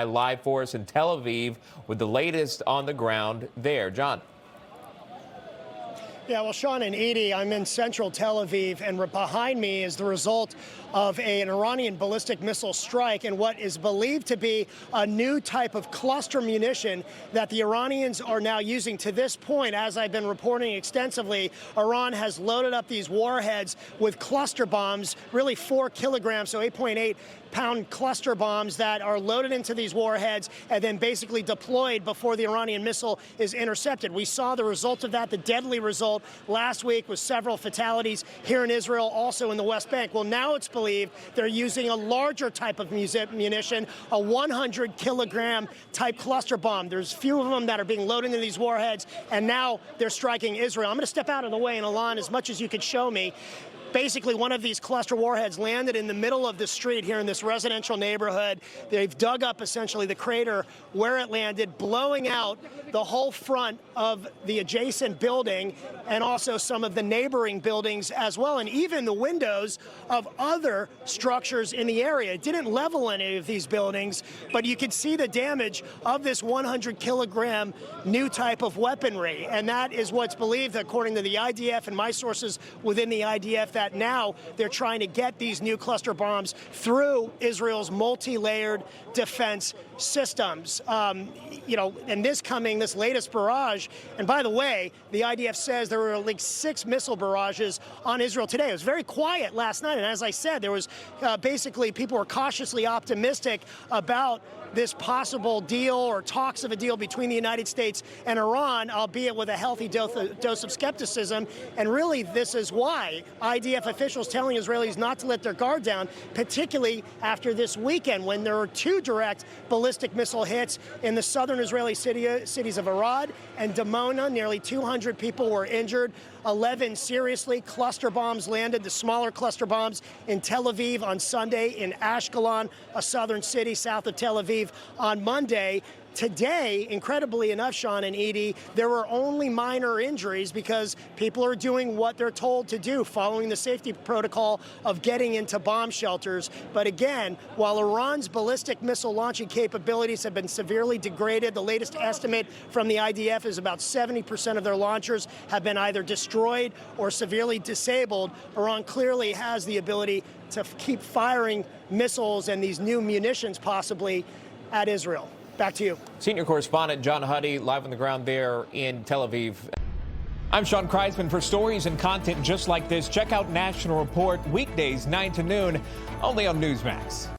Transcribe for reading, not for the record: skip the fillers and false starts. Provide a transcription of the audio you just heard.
Live for us in Tel Aviv with the latest on the ground there. John. Yeah, well, Sean and Edie, I'm in central Tel Aviv, and behind me is the result of an Iranian ballistic missile strike and what is believed to be a new type of cluster munition that the Iranians are now using. To this point, as I've been reporting extensively, Iran has loaded up these warheads with cluster bombs, really 4 kilograms, so 8.8-pound cluster bombs that are loaded into these warheads and then basically deployed before the Iranian missile is intercepted. We saw the result of that, the deadly result last week with several fatalities here in Israel, also in the West Bank. Well, now it's believed they're using a larger type of munition, a 100-kilogram type cluster bomb. There's few of them that are being loaded into these warheads, and now they're striking Israel. I'm going to step out of the way, and Alon, as much as you could show me, basically, one of these cluster warheads landed in the middle of the street here in this residential neighborhood. They've dug up essentially the crater where it landed, blowing out the whole front of the adjacent building and also some of the neighboring buildings as well, and even the windows of other structures in the area. It didn't level any of these buildings, but you could see the damage of this 100-kilogram new type of weaponry, and that is what's believed, according to the IDF and my sources within the IDF, that now they're trying to get these new cluster bombs through Israel's multi-layered defense systems. And this latest barrage, and by the way, the IDF says there were like 6 missile barrages on Israel today. It was very quiet last night, and as I said, there was basically people were cautiously optimistic about this possible deal or talks of a deal between the United States and Iran, albeit with a healthy dose of skepticism. And really, this is why IDF officials telling Israelis not to let their guard down, particularly after this weekend when there were 2 direct ballistic missile hits in the southern Israeli cities of Arad and Dimona. Nearly 200 people were injured, 11 seriously. Cluster bombs landed, the smaller cluster bombs in Tel Aviv on Sunday, in Ashkelon, a southern city south of Tel Aviv, on Monday. Today, incredibly enough, Sean and Edie, there were only minor injuries because people are doing what they're told to do, following the safety protocol of getting into bomb shelters. But again, while Iran's ballistic missile launching capabilities have been severely degraded, the latest estimate from the IDF is about 70% of their launchers have been either destroyed or severely disabled. Iran clearly has the ability to keep firing missiles and these new munitions possibly at Israel. Back to you. Senior correspondent John Huddy, live on the ground there in Tel Aviv. I'm Sean Kreisman. For stories and content just like this, check out National Report weekdays 9 to noon, only on Newsmax.